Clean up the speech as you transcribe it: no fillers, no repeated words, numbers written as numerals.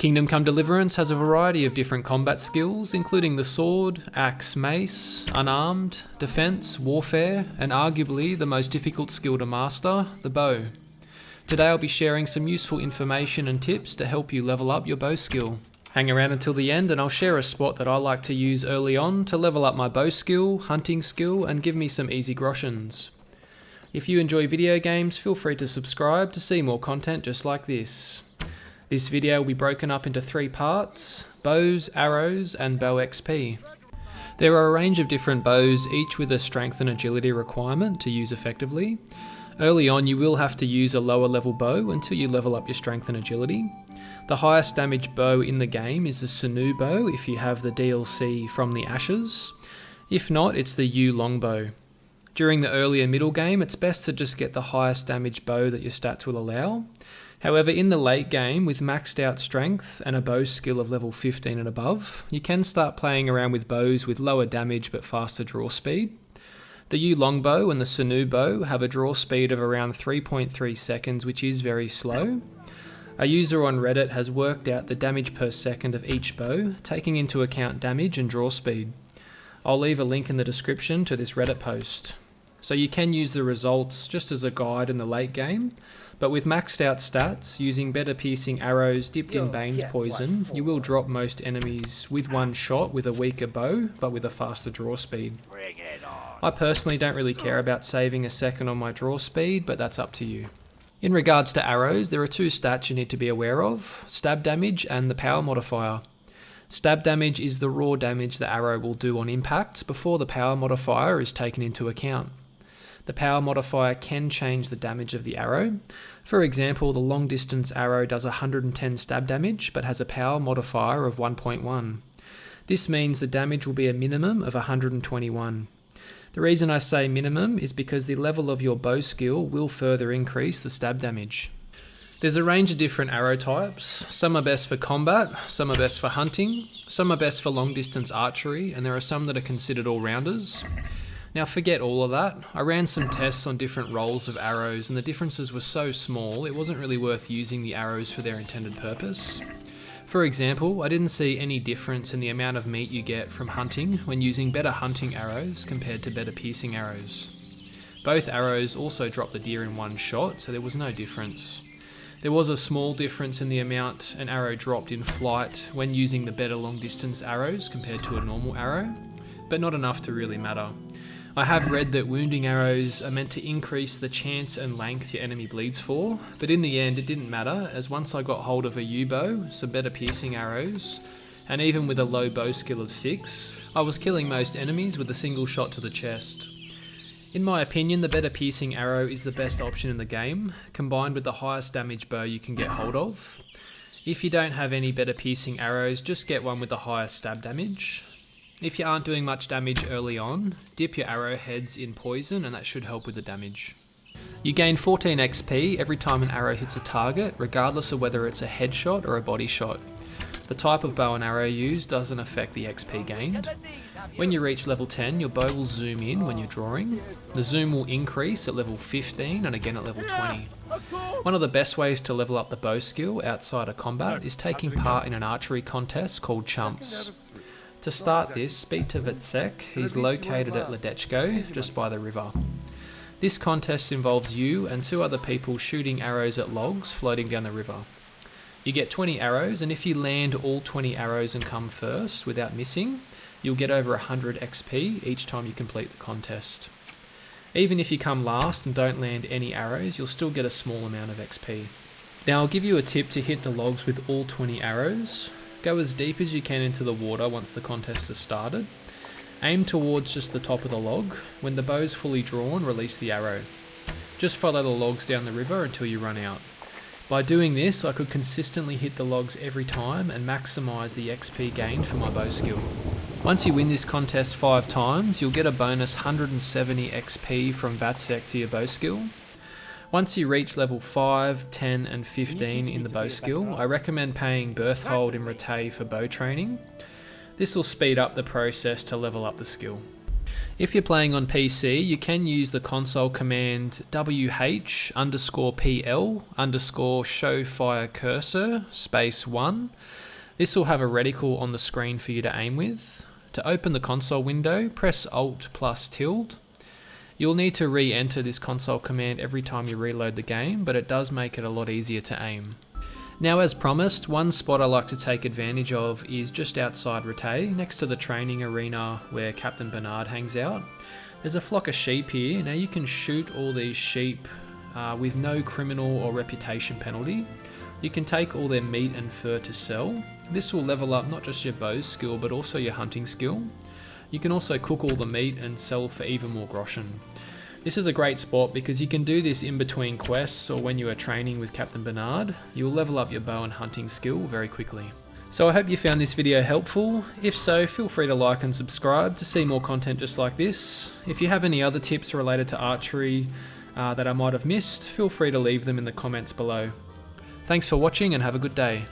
Kingdom Come Deliverance has a variety of different combat skills, including the sword, axe, mace, unarmed, defense, warfare, and arguably the most difficult skill to master, the bow. Today I'll be sharing some useful information and tips to help you level up your bow skill. Hang around until the end and I'll share a spot that I like to use early on to level up my bow skill, hunting skill, and give me some easy groshans. If you enjoy video games, feel free to subscribe to see more content just like this. This video will be broken up into 3 parts: bows, arrows, and bow XP. There are a range of different bows, each with a strength and agility requirement to use effectively. Early on you will have to use a lower level bow until you level up your strength and agility. The highest damage bow in the game is the Sinew bow if you have the DLC From the Ashes. If not, it's the yew longbow. During the early and middle game, it's best to just get the highest damage bow that your stats will allow. However, in the late game, with maxed out strength and a bow skill of level 15 and above, you can start playing around with bows with lower damage but faster draw speed. The yew longbow and the Sinew bow have a draw speed of around 3.3 seconds, which is very slow. A user on Reddit has worked out the damage per second of each bow, taking into account damage and draw speed. I'll leave a link in the description to this Reddit post. So you can use the results just as a guide in the late game, but with maxed out stats, using better piercing arrows dipped in Bane's poison, you will drop most enemies with one shot with a weaker bow, but with a faster draw speed. I personally don't really care about saving a second on my draw speed, but that's up to you. In regards to arrows, there are 2 stats you need to be aware of: stab damage and the power modifier. Stab damage is the raw damage the arrow will do on impact before the power modifier is taken into account. The power modifier can change the damage of the arrow. For example, the long distance arrow does 110 stab damage but has a power modifier of 1.1. This means the damage will be a minimum of 121. The reason I say minimum is because the level of your bow skill will further increase the stab damage. There's a range of different arrow types. Some are best for combat, some are best for hunting, some are best for long distance archery, and there are some that are considered all-rounders. Now forget all of that. I ran some tests on different rolls of arrows and the differences were so small it wasn't really worth using the arrows for their intended purpose. For example, I didn't see any difference in the amount of meat you get from hunting when using better hunting arrows compared to better piercing arrows. Both arrows also drop the deer in one shot, so there was no difference. There was a small difference in the amount an arrow dropped in flight when using the better long distance arrows compared to a normal arrow, but not enough to really matter. I have read that wounding arrows are meant to increase the chance and length your enemy bleeds for, but in the end it didn't matter, as once I got hold of a yew bow, some better piercing arrows, and even with a low bow skill of 6, I was killing most enemies with a single shot to the chest. In my opinion, the better piercing arrow is the best option in the game, combined with the highest damage bow you can get hold of. If you don't have any better piercing arrows, just get one with the highest stab damage. If you aren't doing much damage early on, dip your arrowheads in poison and that should help with the damage. You gain 14 XP every time an arrow hits a target, regardless of whether it's a headshot or a body shot. The type of bow and arrow used doesn't affect the XP gained. When you reach level 10, your bow will zoom in when you're drawing. The zoom will increase at level 15 and again at level 20. One of the best ways to level up the bow skill outside of combat is taking part in an archery contest called Chumps. To start this, speak to Vetsek. He's located at Ledechko, just by the river. This contest involves you and 2 other people shooting arrows at logs floating down the river. You get 20 arrows, and if you land all 20 arrows and come first without missing, you'll get over 100 XP each time you complete the contest. Even if you come last and don't land any arrows, you'll still get a small amount of XP. Now I'll give you a tip to hit the logs with all 20 arrows. Go as deep as you can into the water once the contest has started. Aim towards just the top of the log. When the bow's fully drawn, release the arrow. Just follow the logs down the river until you run out. By doing this, I could consistently hit the logs every time and maximise the XP gained for my bow skill. Once you win this contest 5 times, you'll get a bonus 170 XP from Vatsek to your bow skill. Once you reach level 5, 10 and 15 in the bow skill, I recommend paying Berthold in Rete for bow training. This will speed up the process to level up the skill. If you're playing on PC, you can use the console command WH_PL_show fire cursor _1. This will have a reticle on the screen for you to aim with. To open the console window, press Alt+tilde. You'll need to re-enter this console command every time you reload the game, but it does make it a lot easier to aim. Now, as promised, one spot I like to take advantage of is just outside Rattay, next to the training arena where Captain Bernard hangs out. There's a flock of sheep here. Now you can shoot all these sheep with no criminal or reputation penalty. You can take all their meat and fur to sell. This will level up not just your bow skill but also your hunting skill. You can also cook all the meat and sell for even more groschen. This is a great spot because you can do this in between quests or when you are training with Captain Bernard. You'll level up your bow and hunting skill very quickly. So I hope you found this video helpful. If so, feel free to like and subscribe to see more content just like this. If you have any other tips related to archery that I might have missed, feel free to leave them in the comments below. Thanks for watching and have a good day.